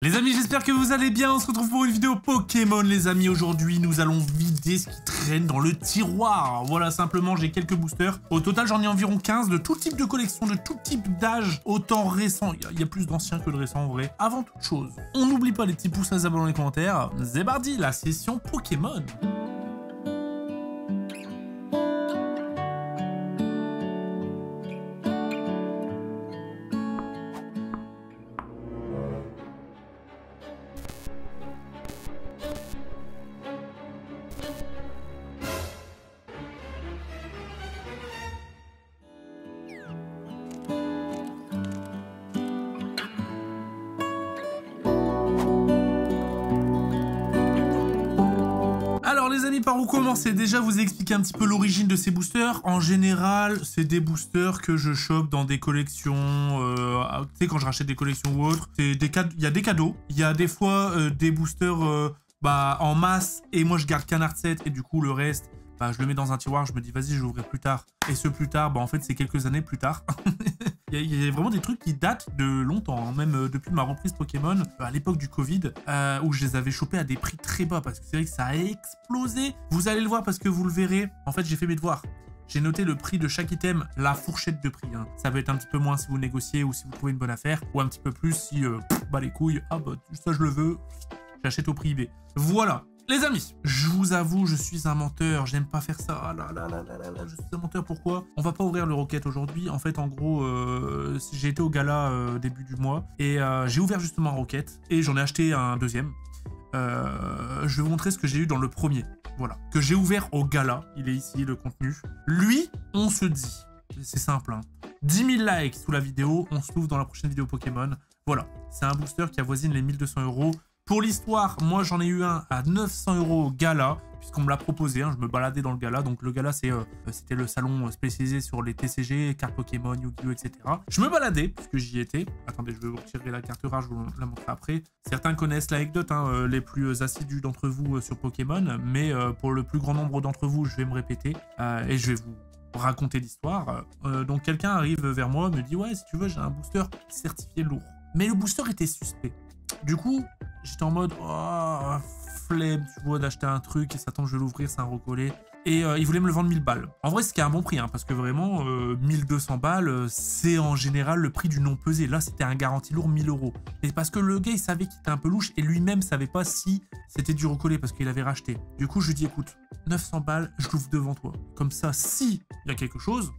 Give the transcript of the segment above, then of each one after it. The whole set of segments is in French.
Les amis, j'espère que vous allez bien. On se retrouve pour une vidéo Pokémon, les amis. Aujourd'hui, nous allons vider ce qui traîne dans le tiroir. Voilà, simplement, j'ai quelques boosters. Au total, j'en ai environ 15 de tout type de collection, de tout type d'âge. Autant récent, il y a plus d'anciens que de récents en vrai. Avant toute chose, on n'oublie pas les petits pouces à s'abonner dans les commentaires. C'est parti, la session Pokémon. Alors les amis, par où commencer? Déjà vous expliquer un petit peu l'origine de ces boosters. En général, c'est des boosters que je chope dans des collections, tu sais, quand je rachète des collections ou autres. Il y a des cadeaux, il y a des fois des boosters en masse, et moi je garde qu'un art set, et du coup le reste, je le mets dans un tiroir, je me dis vas-y je vais ouvrir plus tard. Et ce plus tard, en fait c'est quelques années plus tard. Il y a vraiment des trucs qui datent de longtemps, hein, même depuis ma reprise Pokémon, à l'époque du Covid, où je les avais chopés à des prix très bas, parce que c'est vrai que ça a explosé. Vous allez le voir parce que vous le verrez. En fait, j'ai fait mes devoirs. J'ai noté le prix de chaque item, la fourchette de prix. Hein. Ça peut être un petit peu moins si vous négociez ou si vous trouvez une bonne affaire, ou un petit peu plus si, les couilles, ça je le veux, j'achète au prix eBay. Voilà. Les amis, je vous avoue, je suis un menteur, j'aime pas faire ça. Ah là, je suis un menteur, pourquoi? On va pas ouvrir le Rocket aujourd'hui. En fait, en gros, j'ai été au gala début du mois et j'ai ouvert justement un Rocket et j'en ai acheté un deuxième. Je vais vous montrer ce que j'ai eu dans le premier. Voilà, que j'ai ouvert au gala. Il est ici, le contenu. Lui, on se dit, c'est simple, hein. 10 000 likes sous la vidéo, on se trouve dans la prochaine vidéo Pokémon. Voilà, c'est un booster qui avoisine les 1200 €. Pour l'histoire, moi j'en ai eu un à 900 € au gala, puisqu'on me l'a proposé, hein, je me baladais dans le gala. Donc le gala, c'était le salon spécialisé sur les TCG, cartes Pokémon, Yu-Gi-Oh, etc. Je me baladais, puisque j'y étais. Attendez, je vais vous retirer la carte rare, je vous la montrerai après. Certains connaissent l'anecdote, hein, les plus assidus d'entre vous sur Pokémon, mais pour le plus grand nombre d'entre vous, je vais me répéter, et je vais vous raconter l'histoire. Donc quelqu'un arrive vers moi, me dit « Ouais, si tu veux, j'ai un booster certifié lourd. » Mais le booster était suspect. Du coup, j'étais en mode oh, flemme, tu vois, d'acheter un truc et ça tombe, je vais l'ouvrir, c'est un recollé. Et il voulait me le vendre 1000 balles. En vrai, c'était un bon prix, hein, parce que vraiment, 1200 balles, c'est en général le prix du non pesé. Là, c'était un garanti lourd 1000 €. Et parce que le gars, il savait qu'il était un peu louche et lui-même savait pas si c'était du recollé parce qu'il avait racheté. Du coup, je lui dis écoute, 900 balles, je l'ouvre devant toi. Comme ça, si il y a quelque chose,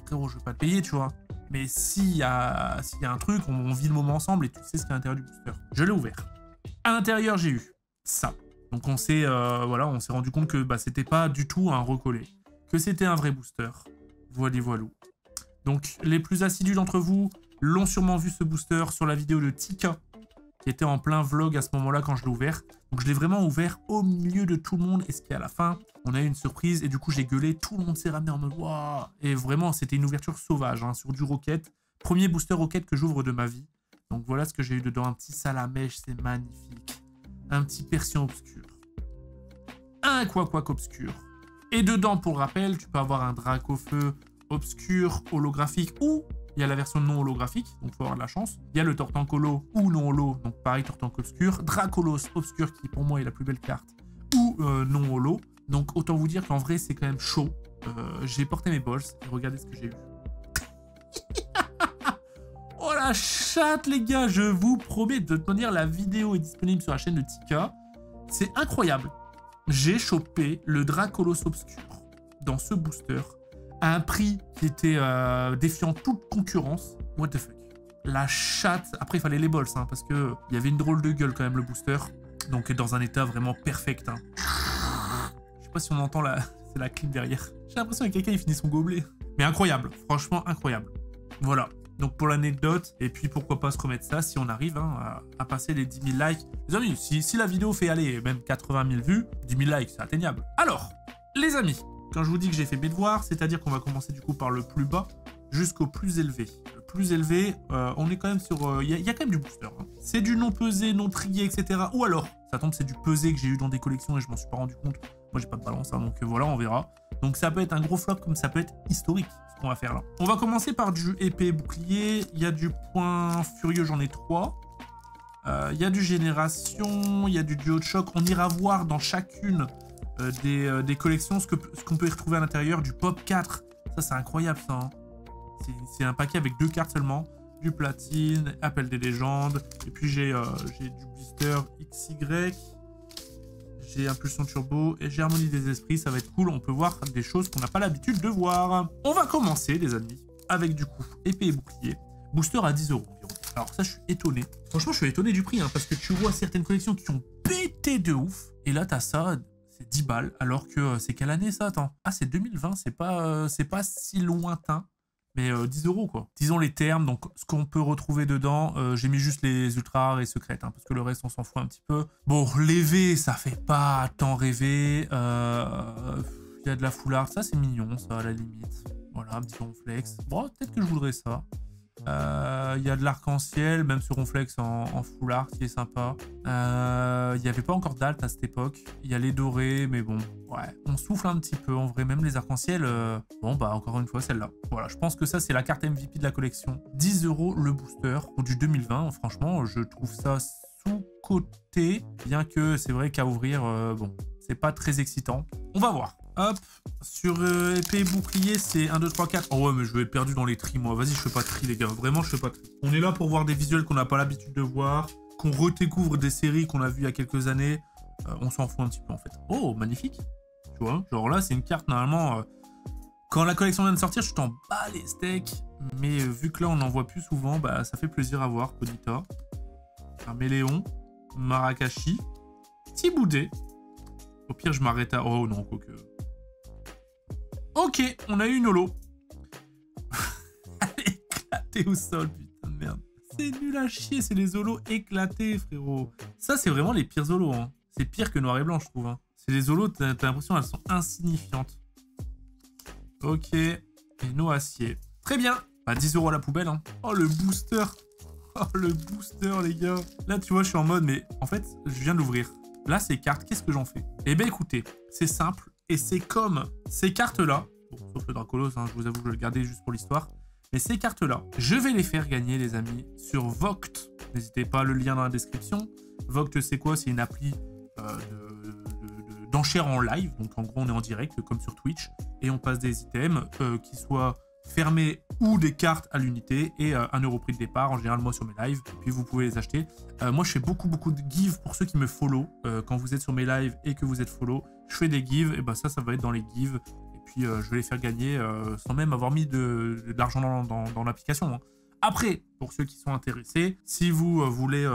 frérot, je vais pas te payer, tu vois. Mais s'il y a un truc, on vit le moment ensemble et tu sais ce qu'il y a à l'intérieur du booster. Je l'ai ouvert. À l'intérieur, j'ai eu ça. Donc on s'est rendu compte que c'était pas du tout un recollé. Que c'était un vrai booster. Voilà. Donc les plus assidus d'entre vous l'ont sûrement vu ce booster sur la vidéo de Tika, qui était en plein vlog à ce moment-là quand je l'ai ouvert. Donc je l'ai vraiment ouvert au milieu de tout le monde. Et ce qui à la fin, on a eu une surprise et du coup j'ai gueulé, tout le monde s'est ramené en mode waouh. Et vraiment c'était une ouverture sauvage, hein, sur du Rocket. Premier booster Rocket que j'ouvre de ma vie. Donc voilà ce que j'ai eu dedans, un petit Salamèche, c'est magnifique. Un petit Persian obscur. Un Quaquaque obscur. Et dedans, pour rappel, tu peux avoir un Dracofeu obscur, holographique, ou il y a la version non holographique, donc il faut avoir de la chance. Il y a le Tortancolo ou non holo, donc pareil, Tortank obscur. Dracolos obscur, qui pour moi est la plus belle carte, ou non holo. Donc autant vous dire qu'en vrai, c'est quand même chaud. J'ai porté mes balls et regardez ce que j'ai eu. Oh la chatte, les gars, je vous promets. De toute manière, la vidéo est disponible sur la chaîne de Tika. C'est incroyable. J'ai chopé le Dracolos obscur dans ce booster à un prix qui était défiant toute concurrence. What the fuck. La chatte. Après, il fallait les balls, hein, parce que il y avait une drôle de gueule quand même, le booster. Donc, dans un état vraiment perfect. Hein. Je sais pas si on entend c'est la clim derrière. J'ai l'impression que quelqu'un il finit son gobelet. Mais incroyable. Franchement, incroyable. Voilà. Donc pour l'anecdote, et puis pourquoi pas se remettre ça si on arrive, hein, à passer les 10 000 likes. Les amis, si la vidéo fait aller même 80 000 vues, 10 000 likes, c'est atteignable. Alors, les amis, quand je vous dis que j'ai fait mes devoirs, c'est-à-dire qu'on va commencer du coup par le plus bas jusqu'au plus élevé. Le plus élevé, on est quand même sur... Il y a quand même du booster. Hein. C'est du non pesé, non trié, etc. Ou alors, ça tombe, c'est du pesé que j'ai eu dans des collections et je m'en suis pas rendu compte. Moi, j'ai pas de balance, hein, donc voilà, on verra. Donc ça peut être un gros flop comme ça peut être historique. On va faire là. On va commencer par du épée bouclier. Il y a du point furieux, j'en ai 3. Il y a du Génération, il y a du Duo de Choc. On ira voir dans chacune des collections ce qu'on peut y retrouver à l'intérieur. Du Pop 4, ça c'est incroyable ça. Hein. C'est un paquet avec 2 cartes seulement. Du Platine, Appel des légendes. Et puis j'ai du Blister XY. J'ai Impulsion Turbo et j'ai Harmonie des esprits. Ça va être cool, on peut voir des choses qu'on n'a pas l'habitude de voir. On va commencer les amis avec du coup épée et bouclier. Booster à 10 € environ. Alors ça je suis étonné. Franchement je suis étonné du prix hein, parce que tu vois certaines collections qui ont pété de ouf. Et là t'as ça, c'est 10 balles. Alors que c'est quelle année ça? Attends. Ah c'est 2020, c'est pas si lointain. Mais 10 € quoi. Disons les termes, donc ce qu'on peut retrouver dedans, j'ai mis juste les ultra rares et secrètes, hein, parce que le reste on s'en fout un petit peu. Bon, les V, ça fait pas tant rêver. Il y a de la full art, ça c'est mignon, ça à la limite. Voilà, un petit ronflex. Bon, peut-être que je voudrais ça. Il y a de l'arc-en-ciel, même ce ronflex en full art qui est sympa. Il n'y avait pas encore d'alt à cette époque. Il y a les dorés, mais bon, ouais, on souffle un petit peu en vrai. Même les arcs-en-ciel, bon bah encore une fois celle-là. Voilà, je pense que ça c'est la carte MVP de la collection. 10 € le booster pour du 2020. Franchement, je trouve ça sous-coté, bien que c'est vrai qu'à ouvrir, bon, c'est pas très excitant. On va voir. Hop, sur épée et bouclier, c'est 1, 2, 3, 4. Oh ouais, mais je vais être perdu dans les tris, moi. Vas-y, je fais pas de tri, les gars. Vraiment, je fais pas de tri. On est là pour voir des visuels qu'on n'a pas l'habitude de voir, qu'on redécouvre des séries qu'on a vues il y a quelques années. On s'en fout un petit peu, en fait. Oh, magnifique. Tu vois, genre là, c'est une carte, normalement... quand la collection vient de sortir, je t'en bats les steaks. Mais vu que là, on n'en voit plus souvent, bah, ça fait plaisir à voir. Kodita, Caméléon, Marakashi, Tiboudet. Au pire, je m'arrête à... Oh non, quoique... Ok, on a eu une holo. Elle est éclatée au sol, putain de merde. C'est nul à chier, c'est les holos éclatés, frérot. Ça, c'est vraiment les pires holos. Hein. C'est pire que noir et blanc, je trouve. Hein. C'est les holos, t'as l'impression qu'elles sont insignifiantes. Ok, et nos aciers. Très bien. Bah, 10 € à la poubelle. Hein. Oh, le booster. Oh, le booster, les gars. Là, tu vois, je suis en mode, mais en fait, je viens d'ouvrir. Là, ces cartes, qu'est-ce que j'en fais? Eh bien, écoutez, c'est simple. Et c'est comme ces cartes-là, bon, sauf le Dracolos, hein, je vous avoue que je vais le garder juste pour l'histoire, mais ces cartes-là, je vais les faire gagner, les amis, sur Vogt. N'hésitez pas, le lien dans la description. Vogt, c'est quoi? C'est une appli d'enchères en live, donc en gros, on est en direct, comme sur Twitch, et on passe des items qui soient fermés ou des cartes à l'unité, et 1 € prix de départ, en général, moi, sur mes lives, puis vous pouvez les acheter. Moi, je fais beaucoup de give pour ceux qui me follow. Quand vous êtes sur mes lives et que vous êtes follow, je fais des give, et bah ça va être dans les give, et puis je vais les faire gagner sans même avoir mis de l'argent dans l'application. Hein. Après, pour ceux qui sont intéressés, si vous voulez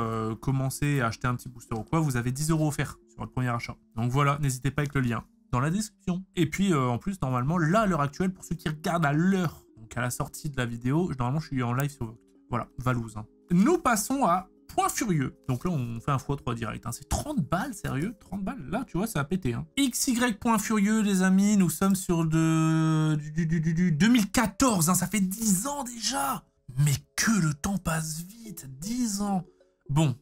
commencer à acheter un petit booster ou quoi, vous avez 10 € offerts sur votre premier achat. Donc voilà, n'hésitez pas avec le lien dans la description. Et puis en plus, normalement, là, à l'heure actuelle, pour ceux qui regardent à l'heure, donc à la sortie de la vidéo, normalement, je suis en live sur Vogt. Voilà, Valouz. Hein. Nous passons à Point Furieux. Donc là, on fait un x3 direct. Hein. C'est 30 balles, sérieux? 30 balles? Là, tu vois, ça a pété. Hein. XY Point Furieux, les amis. Nous sommes sur du 2014. Hein. Ça fait 10 ans déjà. Mais que le temps passe vite. 10 ans. Bon,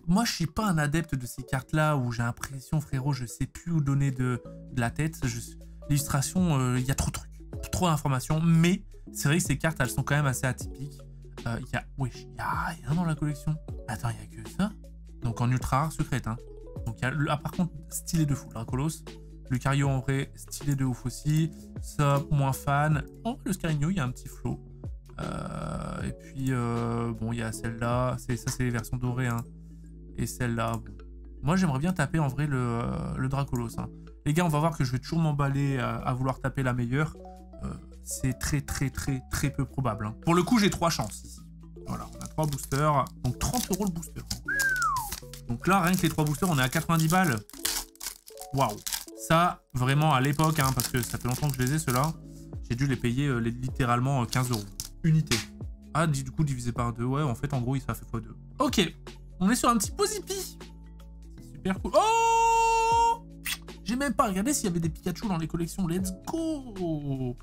moi, je suis pas un adepte de ces cartes-là où j'ai l'impression, frérot, je sais plus où donner de la tête. L'illustration, il y a trop de trucs. Trop d'informations. Mais c'est vrai que ces cartes, elles sont quand même assez atypiques. Il y a rien dans la collection. Attends, il y a que ça. Donc en ultra rare secrète. Hein. Donc il y a par contre stylé de fou. Dracolos, Lucario en vrai stylé de ouf aussi. Ça moins fan. Oh le Scarigno, il y a un petit flow. Et puis bon il y a celle-là. Ça c'est les versions dorées. Hein. Et celle-là. Bon. Moi j'aimerais bien taper en vrai le Dracolos. Hein. Les gars, on va voir que je vais toujours m'emballer à vouloir taper la meilleure. C'est très peu probable. Hein. Pour le coup, j'ai 3 chances ici. Voilà, on a 3 boosters. Donc 30 € le booster. Donc là, rien que les 3 boosters, on est à 90 balles. Waouh. Ça, vraiment, à l'époque, hein, parce que ça fait longtemps que je les ai, ceux-là, j'ai dû les payer littéralement 15 €. Unité. Ah, du coup, divisé par 2. Ouais, en fait, en gros, ça fait x2. Ok. On est sur un petit Posipi. C'est super cool. Oh! J'ai même pas regardé s'il y avait des Pikachu dans les collections. Let's go!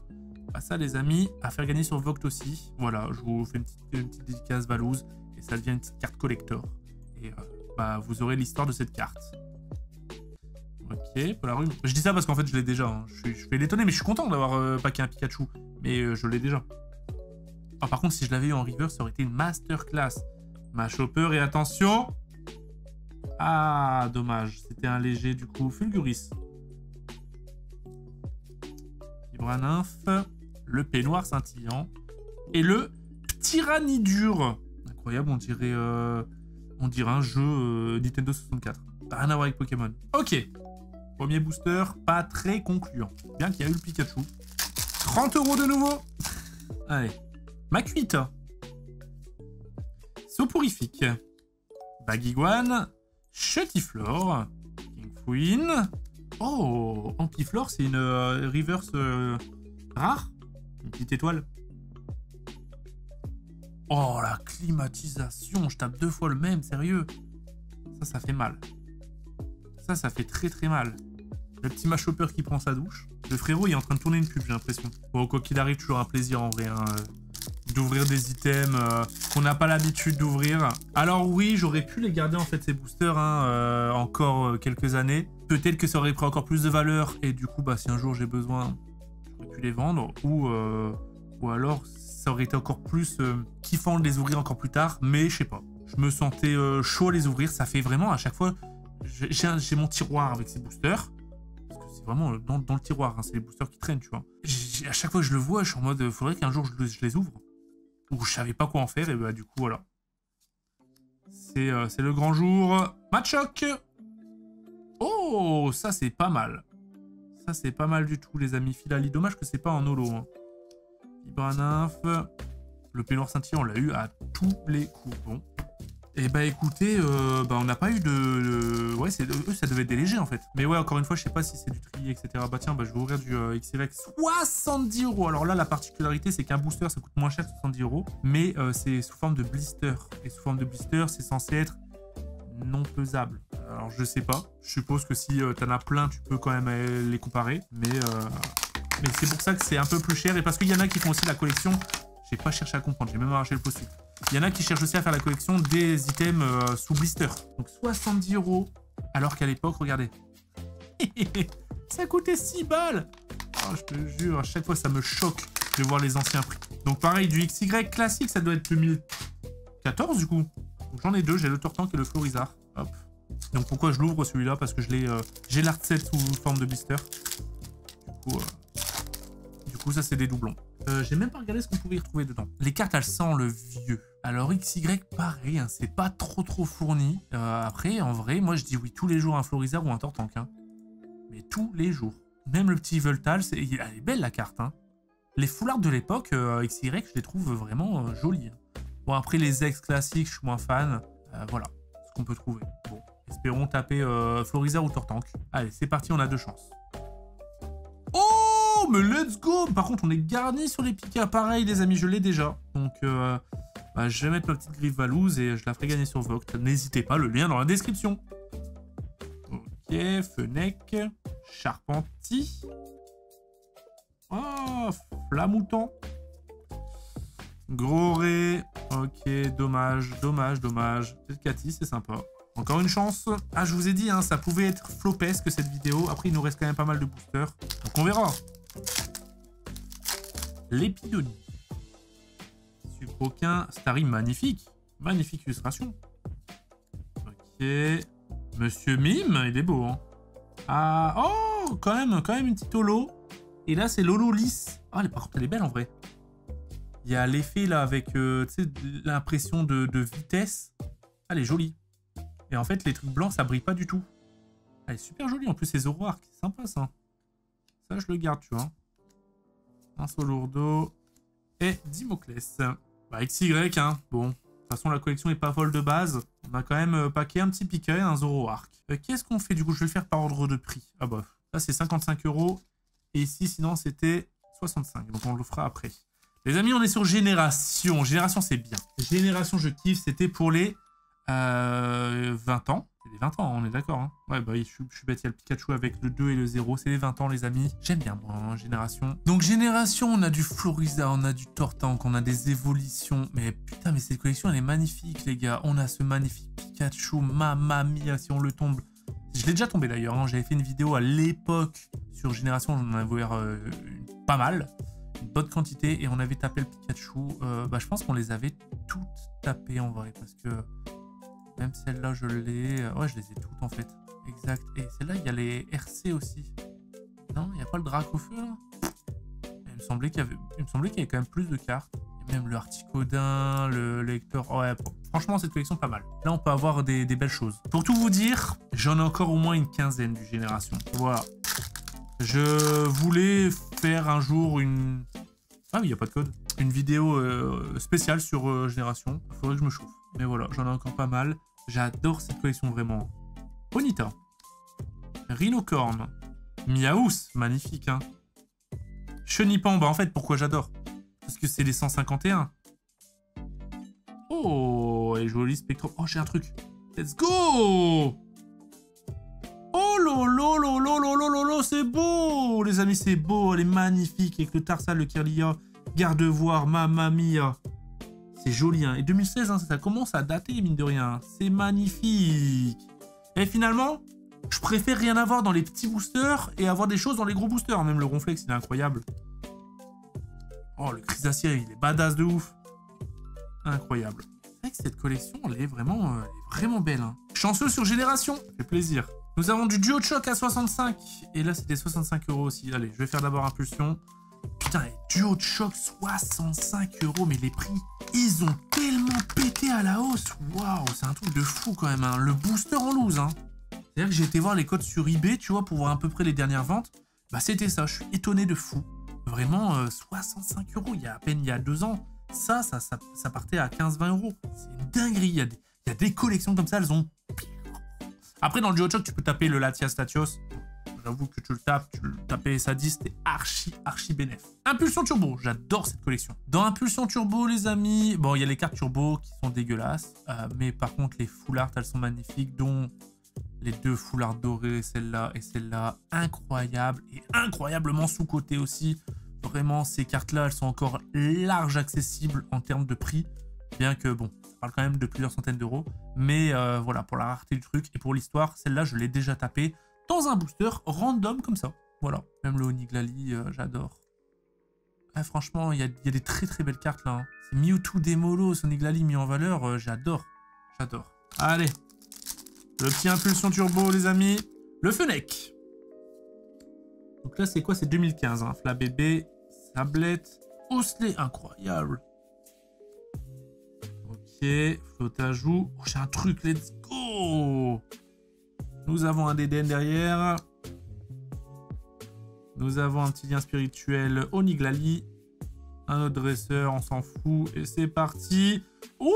Ah, ça les amis, à faire gagner sur Vogt aussi. Voilà, je vous fais une petite dédicace Valouz et ça devient une petite carte collector. Et bah, vous aurez l'histoire de cette carte. Ok, Polarum. Je dis ça parce qu'en fait je l'ai déjà. Hein. Je vais l'étonner, mais je suis content d'avoir packé un Pikachu. Mais je l'ai déjà. Ah, par contre, si je l'avais eu en river, ça aurait été une masterclass. Machopper et attention. Ah, dommage. C'était un léger du coup. Fulguris. Vibra-nymphe. Le peignoir scintillant. Et le Tyrannidure. Incroyable, on dirait un jeu Nintendo 64. Rien à voir avec Pokémon. Ok. Premier booster, pas très concluant. Bien qu'il y a eu le Pikachu. 30 € de nouveau. Allez. Makuita. Soporifique. Bagiguane. Chutiflore. Kingqueen. Oh, Ampiflore, c'est une reverse rare. Une petite étoile. Oh, la climatisation. Je tape 2 fois le même, sérieux. Ça fait mal. Ça fait très très mal. Le petit Machopper qui prend sa douche. Le frérot, il est en train de tourner une pub, j'ai l'impression. Bon, quoi qu'il arrive, toujours un plaisir en vrai, hein, d'ouvrir des items qu'on n'a pas l'habitude d'ouvrir. Alors oui, j'aurais pu les garder en fait, ces boosters, hein, encore quelques années. Peut-être que ça aurait pris encore plus de valeur, et du coup, bah, si un jour j'ai besoin, j'aurais pu les vendre, ou alors ça aurait été encore plus kiffant de les ouvrir encore plus tard, mais je sais pas. Je me sentais chaud à les ouvrir, ça fait vraiment à chaque fois... J'ai mon tiroir avec ces boosters. Parce que c'est vraiment dans le tiroir, hein, c'est les boosters qui traînent, tu vois. À chaque fois que je le vois, je suis en mode, faudrait qu'un jour je les ouvre. Ou je savais pas quoi en faire, et bah du coup, voilà. C'est le grand jour. Machoc. Oh, ça c'est pas mal. Ça c'est pas mal du tout, les amis. Filali, dommage que c'est pas en holo. Hein. Vibra-nymphe. Le peignoir scintillant, on l'a eu à tous les coups. Bon. Et bah écoutez, on n'a pas eu de... Ouais, eux, ça devait être des légers en fait. Mais ouais, encore une fois, je sais pas si c'est du tri, etc. Bah tiens, bah, je vais ouvrir du XY. 70 €. Alors là, la particularité, c'est qu'un booster, ça coûte moins cher que 70 €. Mais c'est sous forme de blister. Et sous forme de blister, c'est censé être non pesable. Alors je sais pas. Je suppose que si t'en as plein, tu peux quand même les comparer. Mais c'est pour ça que c'est un peu plus cher. Et parce qu'il y en a qui font aussi la collection... J'ai pas cherché à comprendre, j'ai même arraché le post-it. Il y en a qui cherchent aussi à faire la collection des items sous blister. Donc 70 €, alors qu'à l'époque, regardez. Ça coûtait 6 balles. Oh, je te jure, à chaque fois, ça me choque de voir les anciens prix. Donc pareil, du XY classique, ça doit être 2014 du coup. J'en ai deux, j'ai le Tortank et le Florizard. Hop. Donc pourquoi je l'ouvre celui-là? Parce que j'ai l'art set sous forme de blister. Du coup, ça c'est des doublons. J'ai même pas regardé ce qu'on pouvait y retrouver dedans. Les cartes, elles sentent le vieux. Alors XY, pareil, hein, c'est pas trop fourni. Après, en vrai, moi je dis oui tous les jours un Florizard ou un Tortank. Hein. Mais tous les jours. Même le petit Voltal, elle est belle la carte. Hein. Les foulards de l'époque, XY, je les trouve vraiment jolies. Bon, après les ex classiques, je suis moins fan. Voilà, ce qu'on peut trouver. Bon, espérons taper Florizard ou Tortank. Allez, c'est parti, on a 2 chances. Oh, mais let's go! Par contre, on est garni sur les Pika. Pareil, les amis, je l'ai déjà. Donc, je vais mettre ma petite griffe Valouse et je la ferai gagner sur Vogt. N'hésitez pas, le lien dans la description. Ok, Fennec, Charpenti. Oh, Flamouton. Gros Ré. Ok, dommage. Peut-être Cathy, c'est sympa. Encore une chance. Ah, je vous ai dit, hein, ça pouvait être flopesque cette vidéo. Après, il nous reste quand même pas mal de boosters. Donc, on verra. L'épidonie. Sucroquin. Starry, magnifique. Magnifique illustration. Ok. Monsieur Mime, il est beau, hein. Ah, oh, quand même une petite holo. Et là, c'est l'holo lisse. Ah, par contre, elle est belle en vrai. Il y a l'effet là avec, tu sais, l'impression de vitesse. Ah, elle est jolie. Et en fait, les trucs blancs, ça brille pas du tout. Elle est super jolie. En plus, c'est Zoroark. C'est sympa, ça. Ça, je le garde, tu vois. Un Solourdo. Et Dimoclès. Bah, XY, hein. Bon. De toute façon, la collection est pas folle de base. On a quand même paqué un petit Pika et un Zoroark. Qu'est-ce qu'on fait, du coup? Je vais le faire par ordre de prix. Ah bah, ça, c'est 55 €. Et ici, sinon, c'était 65. Donc, on le fera après. Les amis, on est sur Génération. Génération, c'est bien. Génération, je kiffe. C'était pour les 20 ans. C'est les 20 ans, on est d'accord. Hein. Ouais, bah, je suis bête. Il y a le Pikachu avec le 2 et le 0. C'est les 20 ans, les amis. J'aime bien, moi, hein, Génération. Donc, Génération, on a du Florizard, on a du Tortank, on a des évolutions. Mais putain, mais cette collection, elle est magnifique, les gars. On a ce magnifique Pikachu. Mamma mia, si on le tombe. Je l'ai déjà tombé, d'ailleurs. Hein. J'avais fait une vidéo à l'époque sur Génération. J'en avais ouvert pas mal. une bonne quantité et on avait tapé le Pikachu. Bah, je pense qu'on les avait toutes tapées en vrai parce que même celle-là, je l'ai... ouais, je les ai toutes en fait. Exact. Et celle-là, il y a les RC aussi. Non, il n'y a pas le Dracofeu là? Il me semblait qu'il y avait quand même plus de cartes. Et même le Articodin, le lecteur. Ouais, bon, franchement, cette collection, pas mal. Là, on peut avoir des belles choses. Pour tout vous dire, j'en ai encore au moins une quinzaine du Génération. Voilà. Je voulais faire un jour une... Ah oui, il n'y a pas de code. Une vidéo spéciale sur Génération. Il faudrait que je me chauffe. Mais voilà, j'en ai encore pas mal. J'adore cette collection, vraiment. Bonita. Rhinocorn. Miaous, magnifique, hein. Chenipan, bah en fait, pourquoi j'adore? Parce que c'est les 151. Oh, et joli Spectrum. Oh, j'ai un truc. Let's go! Oh lolo, lolo, lolo, lolo, c'est beau! Les amis, c'est beau, elle est magnifique. Avec le Tarsal, le Kirlia, Gardevoir, Mamma Mia. C'est joli, hein. Et 2016, hein, ça commence à dater, mine de rien. C'est magnifique. Et finalement, je préfère rien avoir dans les petits boosters et avoir des choses dans les gros boosters. Même le Ronflex, il est incroyable. Oh, le Chrysacier, il est badass de ouf. Incroyable. C'est vrai que cette collection, elle est vraiment belle. Hein. Chanceux sur Génération. Ça fait plaisir. Nous avons du Duo de Choc à 65. Et là, c'était 65 € aussi. Allez, je vais faire d'abord Impulsion. Putain, les Duo de Choc, 65 €. Mais les prix, ils ont tellement pété à la hausse. Waouh, c'est un truc de fou quand même. Hein. Le booster en loose. Hein. C'est-à-dire que j'ai été voir les codes sur eBay, tu vois, pour voir à peu près les dernières ventes. Bah, c'était ça. Je suis étonné de fou. Vraiment, 65 €. Il y a à peine il y a 2 ans. Ça partait à 15-20 €. C'est une dinguerie. Il y a des collections comme ça, elles ont... Après, dans le Duo de Choc, tu peux taper le Latias Latios. J'avoue que tu le tapais ça 10, c'était archi bénef. Impulsion Turbo, j'adore cette collection. Dans Impulsion Turbo, les amis, bon, il y a les cartes Turbo qui sont dégueulasses. Mais par contre, les full art, elles sont magnifiques, dont les 2 full art dorés, celle-là et celle-là. Incroyable et incroyablement sous-cotées aussi. Vraiment, ces cartes-là, elles sont encore large accessibles en termes de prix. Bien que, bon, ça parle quand même de plusieurs centaines d'euros. Mais voilà, pour la rareté du truc et pour l'histoire, celle-là, je l'ai déjà tapée dans un booster random comme ça. Voilà, même le Oniglali, j'adore. Ah, franchement, il y a des très belles cartes là. Hein. C'est Mewtwo Démolos, Oniglali mis en valeur, j'adore. J'adore. Allez, le petit Impulsion Turbo, les amis. Le Fennec. Donc là, c'est quoi? C'est 2015. Hein. Flabébé, Sablette, Osley, incroyable. Ok, Flottajout. Oh, j'ai un truc, let's go! Nous avons un DDN derrière. Nous avons un petit lien spirituel Oniglali. Un autre dresseur, on s'en fout. Et c'est parti. Ouh!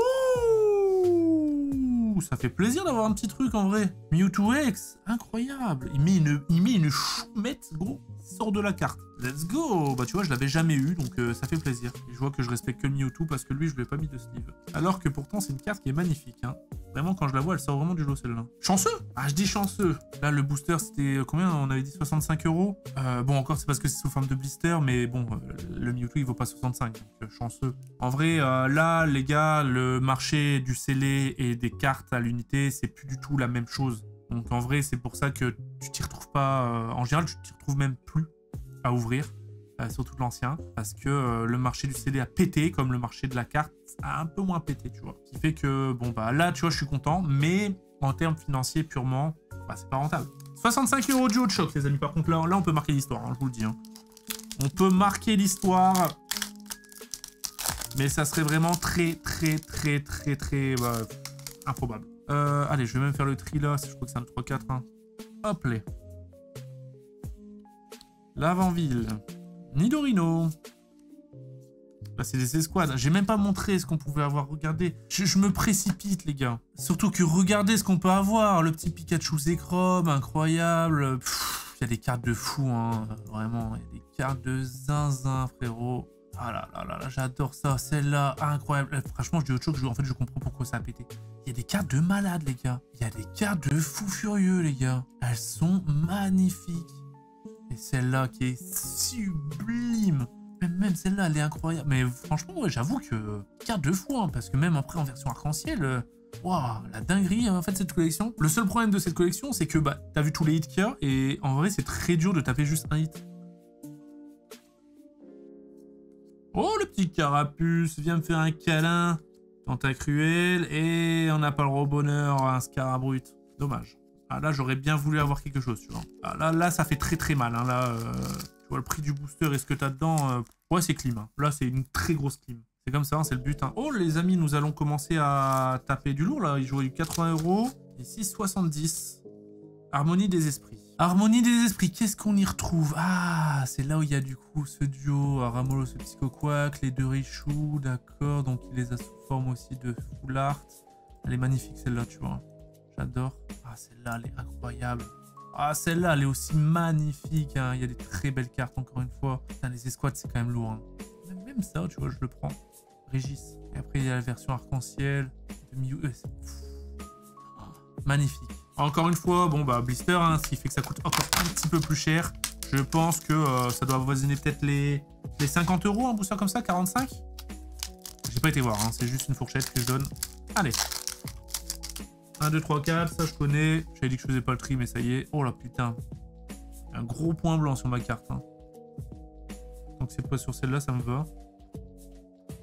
Ça fait plaisir d'avoir un petit truc en vrai. Mewtwo X, incroyable. Il met une choumette, gros. Il sort de la carte. Let's go. Bah tu vois, je l'avais jamais eu, donc ça fait plaisir. Et je vois que je respecte que le Mewtwo parce que lui, je lui ai pas mis de sleeve. Alors que pourtant, c'est une carte qui est magnifique. Hein. Vraiment, quand je la vois, elle sort vraiment du lot celle-là. Chanceux. Ah, je dis chanceux. Là, le booster, c'était combien? On avait dit 65 €. Bon, encore, c'est parce que c'est sous forme de blister, mais bon, le Mewtwo, il vaut pas 65, donc chanceux. En vrai, là, les gars, le marché du scellé et des cartes à l'unité, c'est plus du tout la même chose. Donc, en vrai, c'est pour ça que tu t'y retrouves pas... en général, tu t'y retrouves même plus à ouvrir, surtout de l'ancien, parce que le marché du scellé a pété, comme le marché de la carte a un peu moins pété, tu vois. Ce qui fait que, bon, bah là, tu vois, je suis content, mais en termes financiers purement, bah, c'est pas rentable. 65 € Duo de Choc, les amis. Par contre, là on peut marquer l'histoire, hein, je vous le dis. Hein. On peut marquer l'histoire, mais ça serait vraiment très improbable. Allez, je vais même faire le tri là, je crois que c'est un 3-4. Hein. Hop là. L'avant-ville. Nidorino. Là, c'est des escouades. J'ai même pas montré ce qu'on pouvait avoir. Regardez. Je me précipite, les gars. Surtout que regardez ce qu'on peut avoir. Le petit Pikachu Zekrom, incroyable. Il y a des cartes de fou, hein. Vraiment, il y a des cartes de zinzin, frérot. Ah là là là là, j'adore ça. Celle-là, incroyable. Franchement, je dis autre chose. En fait, je comprends pourquoi ça a pété. Il y a des cartes de malades, les gars. Il y a des cartes de fou furieux, les gars. Elles sont magnifiques. Et celle-là qui est sublime. Même celle-là, elle est incroyable. Mais franchement, ouais, j'avoue que carte de fou, hein, parce que même après en version arc-en-ciel, waouh, la dinguerie en fait cette collection. Le seul problème de cette collection, c'est que bah t'as vu tous les hits qu'il y a et en vrai c'est très dur de taper juste un hit. Oh, le petit carapuce, viens me faire un câlin. Tentacruel, et on n'a pas le droit au bonheur, un Scarabrut. Dommage. Ah, là, j'aurais bien voulu avoir quelque chose, tu vois. Ah, là, ça fait très très mal. Hein. Là, tu vois le prix du booster et ce que t'as dedans. Ouais, c'est clim. Hein. Là, c'est une très grosse clim. C'est comme ça, hein, c'est le but. Hein. Oh, les amis, nous allons commencer à taper du lourd, là. Il jouait 80 € et 6,70. Harmonie des esprits. Harmonie des esprits, qu'est-ce qu'on y retrouve? Ah, c'est là où il y a du coup ce duo, Ramolo, ce Psychoquack, les deux Richoux, d'accord. Donc, il les a sous forme aussi de full art. Elle est magnifique, celle-là, tu vois. J'adore. Ah, celle-là, elle est incroyable. Ah, celle-là, elle est aussi magnifique. Hein. Il y a des très belles cartes, encore une fois. Putain, les escouades, c'est quand même lourd. Hein. Même ça, tu vois, je le prends. Régis. Et après, il y a la version arc-en-ciel de Mew. Magnifique. Encore une fois, bon, bah, blister, hein, ce qui fait que ça coûte encore un petit peu plus cher. Je pense que ça doit avoisiner peut-être les 50 €, un booster comme ça, 45. J'ai pas été voir, hein, c'est juste une fourchette que je donne. Allez. 1, 2, 3, 4, ça je connais. J'avais dit que je faisais pas le tri, mais ça y est. Oh là, putain. Un gros point blanc sur ma carte. Hein. Donc c'est pas sur celle-là, ça me va.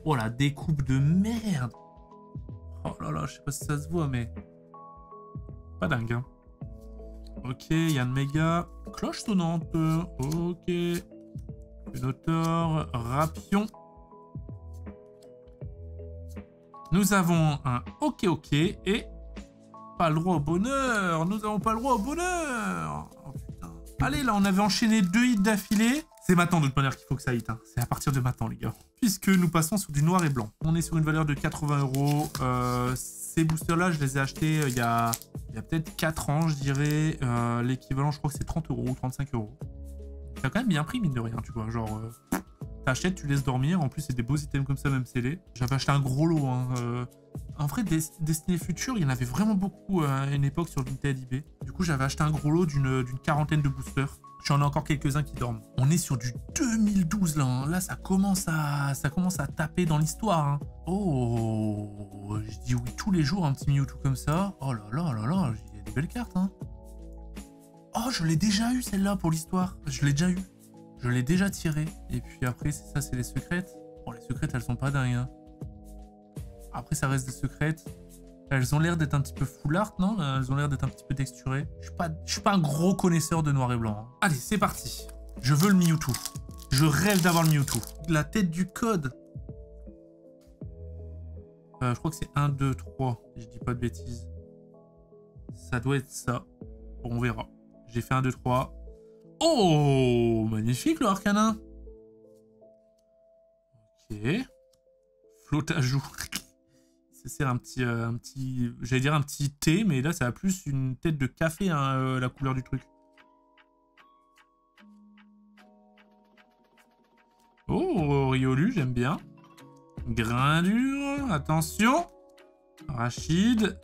Oh la découpe de merde. Oh là là, je sais pas si ça se voit, mais... Pas dingue, hein. Ok, il y a un méga. Cloche sonnante. Ok. Minotaur. Rapion. Nous avons un ok et... Pas le droit au bonheur. Nous avons pas le droit au bonheur. Oh putain. Allez, là, on avait enchaîné 2 hits d'affilée. C'est maintenant de toute manière qu'il faut que ça hit. Hein. C'est à partir de maintenant, les gars. Puisque nous passons sur du noir et blanc. On est sur une valeur de 80 €. Ces boosters-là, je les ai achetés il y a peut-être 4 ans, je dirais. L'équivalent, je crois que c'est 30 € ou 35 €. Ça a quand même bien pris, mine de rien, tu vois. Genre, t'achètes, tu laisses dormir. En plus, c'est des beaux items comme ça, même scellés. J'avais acheté un gros lot. Hein. En vrai, Destiny Future, il y en avait vraiment beaucoup à une époque sur Vinted eBay. Du coup, j'avais acheté un gros lot d'une quarantaine de boosters. J'en ai encore quelques-uns qui dorment. On est sur du 2012 là. Hein. Là, ça commence à taper dans l'histoire. Hein. Oh, je dis oui tous les jours un petit Mewtwo comme ça. Oh là là là là, il y a des belles cartes. Hein. Oh, je l'ai déjà eu celle-là pour l'histoire. Je l'ai déjà eu. Je l'ai déjà tiré. Et puis après, c'est ça, c'est les secrètes. Bon, les secrètes, elles sont pas dingues. Hein. Après, ça reste des secrètes. Elles ont l'air d'être un petit peu full art, non? Elles ont l'air d'être un petit peu texturées. Je suis pas un gros connaisseur de noir et blanc. Hein. Allez, c'est parti. Je veux le Mewtwo. Je rêve d'avoir le Mewtwo. La tête du code. Je crois que c'est 1, 2, 3. Si je dis pas de bêtises. Ça doit être ça. Bon, on verra. J'ai fait 1, 2, 3. Oh, magnifique le Arcanin. Ok. Flottajoux. C'est un petit j'allais dire un petit thé, mais là ça a plus une tête de café, hein, la couleur du truc. Oh, Riolu, j'aime bien. Grindure, attention. Rachid.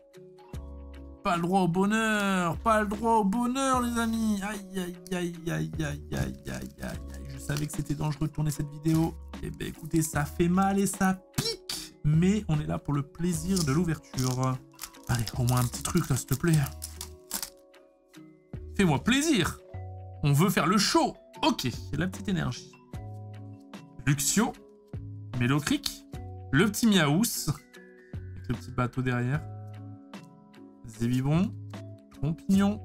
Pas le droit au bonheur, pas le droit au bonheur, les amis. Aïe, aïe, aïe, aïe, aïe, aïe, aïe, aïe, aïe. Je savais que c'était dangereux de tourner cette vidéo. Eh ben écoutez, ça fait mal et ça pique. Mais on est là pour le plaisir de l'ouverture. Allez, au moins un petit truc là, s'il te plaît. Fais-moi plaisir. On veut faire le show. Ok, la petite énergie. Luxio. Mélocric. Le petit Miaous. Avec le petit bateau derrière. Zébibon. Trompignon.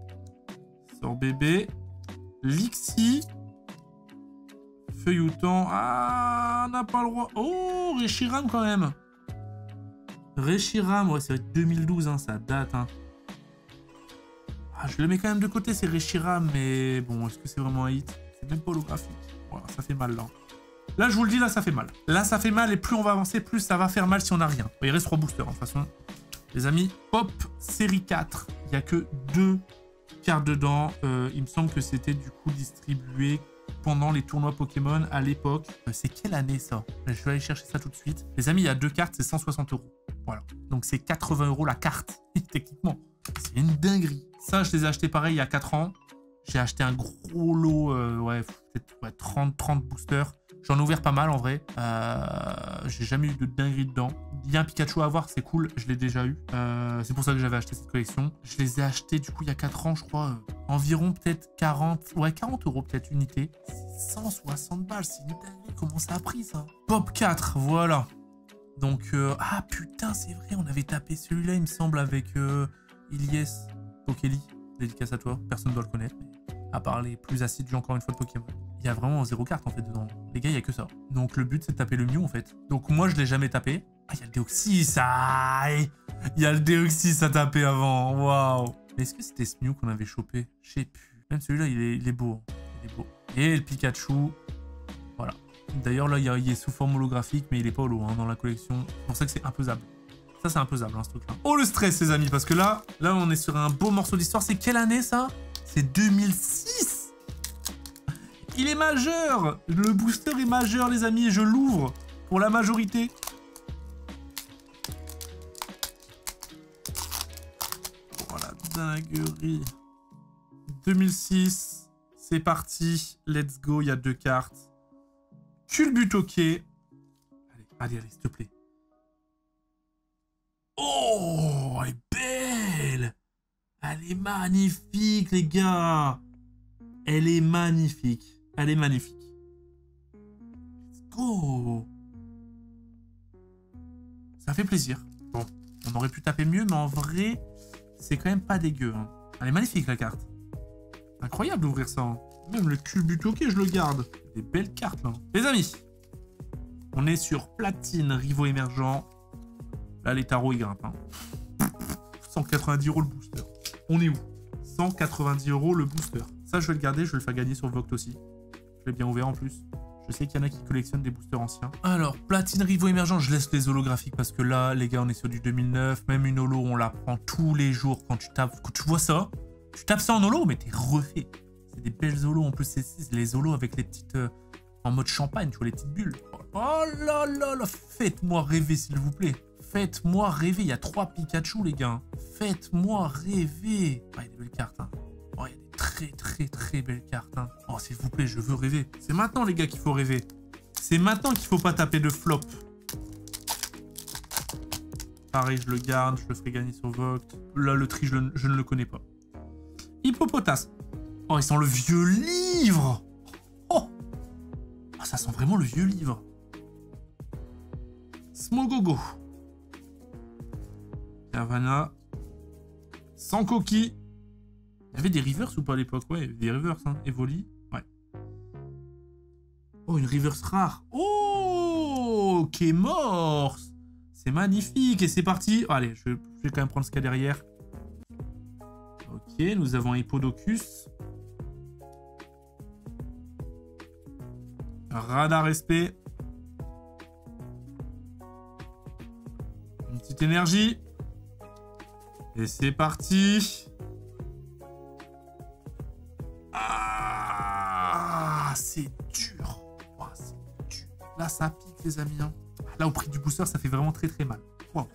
Sorbébé. Lixi. Feuilloutant. Ah, on n'a pas le droit. Oh, Reshiram quand même. Reshiram, ouais, c'est 2012, hein, ça date. Hein. Ah, je le mets quand même de côté, c'est Reshiram, mais bon, est-ce que c'est vraiment un hit? C'est même pas holographique. Voilà, ça fait mal là. Là, je vous le dis, là, ça fait mal. Là, ça fait mal, et plus on va avancer, plus ça va faire mal si on n'a rien. Il reste 3 boosters, hein, de toute façon. Les amis, Pop série 4. Il n'y a que 2 cartes dedans. Il me semble que c'était du coup distribué pendant les tournois Pokémon à l'époque. C'est quelle année ça? Je vais aller chercher ça tout de suite. Les amis, il y a 2 cartes, c'est 160 €. Voilà. Donc c'est 80 € la carte, techniquement. C'est une dinguerie. Ça, je les ai achetés pareil il y a 4 ans. J'ai acheté un gros lot, ouais, peut-être 30 boosters. J'en ai ouvert pas mal en vrai. J'ai jamais eu de dinguerie dedans. Il y a un Pikachu à avoir, c'est cool, je l'ai déjà eu. C'est pour ça que j'avais acheté cette collection. Je les ai achetés du coup il y a 4 ans, je crois. Environ peut-être 40 € peut-être unité. 160 balles, c'est une dinguerie comment ça a pris, ça? Pop 4, voilà. Donc, ah putain, c'est vrai, on avait tapé celui-là, il me semble, avec Ilyes Tokeli. Dédicace à toi, personne ne doit le connaître, mais à part les plus assidus encore une fois de Pokémon. Il y a vraiment 0 carte en fait dedans. Les gars, il y a que ça. Donc le but c'est de taper le Mew en fait. Donc moi je l'ai jamais tapé. Ah, il y a le Deoxys, aïe. Il y a le Deoxys à taper avant, waouh. Mais est-ce que c'était ce Mew qu'on avait chopé? Je sais plus. Même celui-là, il est beau. Il est beau. Et le Pikachu, voilà. D'ailleurs là, il est sous forme holographique, mais il est pas holo hein, dans la collection. C'est pour ça que c'est imposable. Ça, c'est imposable, hein, ce truc-là. Oh, le stress, les amis, parce que là, on est sur un beau morceau d'histoire. C'est quelle année, ça? C'est 2006. Il est majeur. Le booster est majeur, les amis, et je l'ouvre pour la majorité. Oh, la dinguerie. 2006, c'est parti. Let's go, il y a 2 cartes. Culbutoke. Allez, s'il te plaît. Oh, elle est belle. Elle est magnifique, les gars. Elle est magnifique. Elle est magnifique. Let's go. Ça fait plaisir. Bon, on aurait pu taper mieux, mais en vrai, c'est quand même pas dégueu. Hein. Elle est magnifique, la carte. Incroyable d'ouvrir ça. Hein. Même le Culbutoke, je le garde. Des belles cartes, là. Les amis, on est sur Platine, Rivaux émergents. Là, les tarots, ils grimpent. Hein. 190 € le booster. On est où? 190 € le booster. Ça, je vais le garder. Je vais le faire gagner sur Vogt aussi. Je l'ai bien ouvert en plus. Je sais qu'il y en a qui collectionnent des boosters anciens. Alors, Platine, Rivaux émergents. Je laisse les holographiques parce que là, les gars, on est sur du 2009. Même une holo, on la prend tous les jours. Quand tu tapes, quand tu vois ça, tu tapes ça en holo, mais t'es refait. C'est des belles holos. En plus, c'est les holos avec les petites... en mode champagne, tu vois, les petites bulles. Oh là là là, faites-moi rêver, s'il vous plaît. Faites-moi rêver. Il y a 3 Pikachu, les gars. Faites-moi rêver. Ah, il y a des belles cartes. Hein. Oh, il y a des très, très, très belles cartes. Hein. Oh, s'il vous plaît, je veux rêver. C'est maintenant, les gars, qu'il faut rêver. C'est maintenant qu'il faut pas taper de flop. Pareil, je le garde. Je le ferai gagner sur Vogt. Là, le tri, je ne le connais pas. Hippopotas. Oh, il sent le vieux livre. Oh, ah, ça sent vraiment le vieux livre. Smogogo. Nirvana. Sans coquille. Il y avait des reverse ou pas à l'époque? Ouais, il y avait des reverse, hein. Evoli. Ouais. Oh, une reverse rare. Oh, Kémorse. C'est magnifique. Et c'est parti. Oh, allez, je vais quand même prendre ce qu'il y a derrière. Ok, nous avons un Hippodocus. Radar respect. Une petite énergie. Et c'est parti. Ah, c'est dur. Oh, c'est dur. Là, ça pique, les amis. Hein. Là, au prix du booster, ça fait vraiment très très mal. Wow.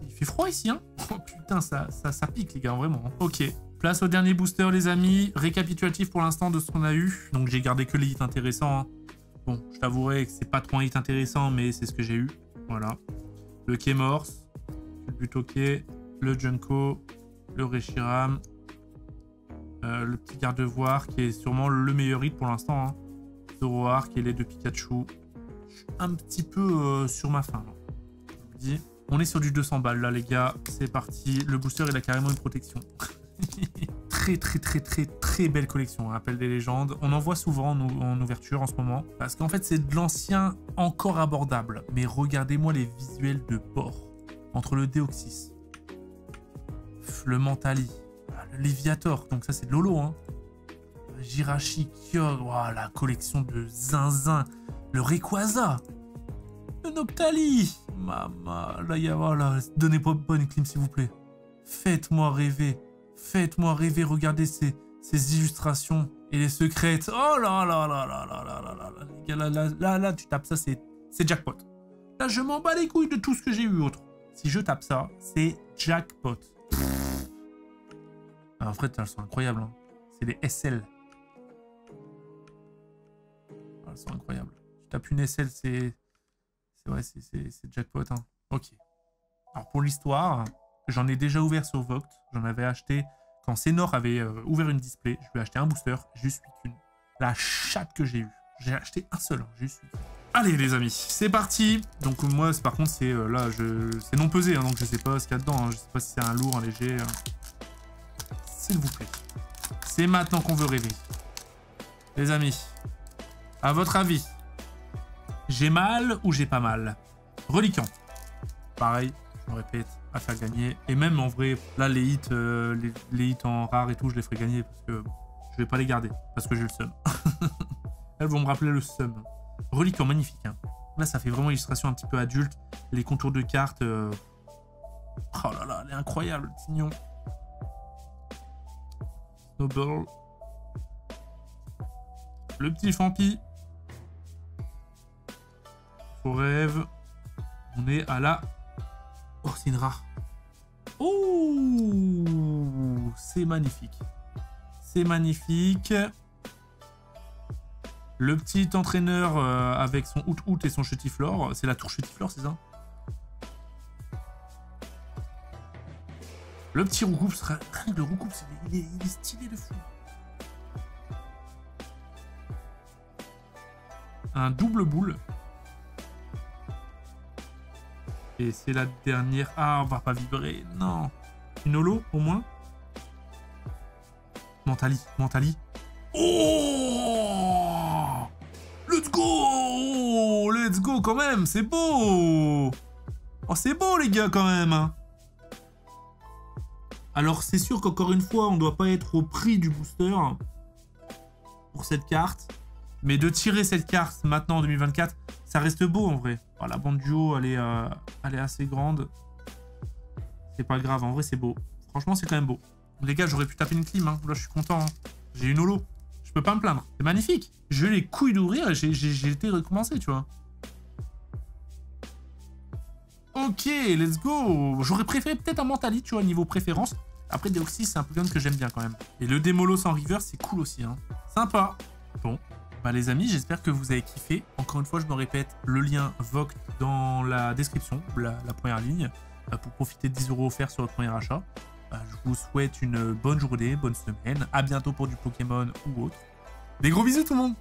Il fait froid ici, hein. Oh putain, ça pique, les gars, vraiment. Ok. Place au dernier booster, les amis. Récapitulatif pour l'instant de ce qu'on a eu. Donc, j'ai gardé que les hits intéressants. Hein. Bon, je t'avouerai que c'est pas trop un hit intéressant, mais c'est ce que j'ai eu. Voilà. Le Kémorse. Le Butoke. Le Junko. Le Reshiram. Le petit Gardevoir, qui est sûrement le meilleur hit pour l'instant. Hein. Zoroark et les 2 Pikachu. Je suis un petit peu sur ma fin. Là. Je vous le dis. On est sur du 200 balles, là, les gars. C'est parti. Le booster, il a carrément une protection. Très, très, très, très, très belle collection. Appel des légendes. On en voit souvent en ouverture en ce moment. Parce qu'en fait, c'est de l'ancien encore abordable. Mais regardez-moi les visuels de bord. Entre le Deoxys, le Mentali, le Léviator. Donc ça, c'est de Lolo. Hein. Jirachi, Kyogre. Oh, la collection de Zinzin. Le Rayquaza. Le Noctali. Maman. Là, il y a... Voilà. Donnez pas bonne clim, s'il vous plaît. Faites-moi rêver. Faites-moi rêver, regardez ces illustrations et les secrètes. Oh là là là là là là là là là, les gars, là, tu tapes ça, c'est jackpot. Là, je m'en bats les couilles de tout ce que j'ai eu autre. Si je tape ça, c'est jackpot. En fait, elles sont incroyables. Hein. C'est des SL. Elles sont incroyables. Tu tapes une SL, c'est jackpot. Hein. Ok. Alors, pour l'histoire... J'en ai déjà ouvert sur Vogt. J'en avais acheté quand Senor avait ouvert une display. Je lui ai acheté un booster. Je suis qu'une. La chatte que j'ai eue. J'ai acheté un seul, j'ai eu celui. Allez les amis, c'est parti. Donc moi par contre c'est là c'est non pesé, hein, donc je sais pas ce qu'il y a dedans, hein. Je sais pas si c'est un lourd, un léger. S'il vous plaît. C'est maintenant qu'on veut rêver. Les amis, à votre avis, j'ai mal ou j'ai pas mal? Reliquant. Pareil, je me répète, à faire gagner. Et même en vrai, là les hits en rare et tout, je les ferai gagner parce que je vais pas les garder, parce que j'ai le seum. Elles vont me rappeler le seum. Reliquant, magnifique. Hein. Là, ça fait vraiment illustration un petit peu adulte. Les contours de cartes. Oh là là, elle est incroyable, le tignon. Snowball. Le petit Fampi. Faux rêve. On est à la... Oh, c'est une rare. Oh, c'est magnifique. C'est magnifique. Le petit entraîneur avec son out et son Chetiflore. C'est la tour Chetiflore, c'est ça? Le petit Roucoups. Le Roucoups, il est stylé de fou. Un double boule. Et c'est la dernière. Ah, on va pas vibrer. Non. Une holo, au moins. Mentali. Oh! Let's go! Let's go quand même, c'est beau! Oh, c'est beau les gars quand même! Hein. Alors c'est sûr qu'encore une fois, on doit pas être au prix du booster pour cette carte. Mais de tirer cette carte maintenant en 2024, ça reste beau en vrai. Oh, la bande duo, elle est assez grande. C'est pas grave, en vrai c'est beau. Franchement, c'est quand même beau. Les gars, j'aurais pu taper une clim. Hein. Là, je suis content. Hein. J'ai une holo. Je peux pas me plaindre. C'est magnifique. J'ai eu les couilles d'ouvrir et j'ai été recommencé, tu vois. Ok, let's go. J'aurais préféré peut-être un Mentali, tu vois, niveau préférence. Après, Deoxys, c'est un Pokémon que j'aime bien quand même. Et le Démolos en River, c'est cool aussi. Hein. Sympa. Bon. Bah les amis, j'espère que vous avez kiffé. Encore une fois, je me répète, le lien Voct dans la description, la première ligne, pour profiter de 10 € offerts sur votre premier achat. Je vous souhaite une bonne journée, bonne semaine. À bientôt pour du Pokémon ou autre. Des gros bisous tout le monde!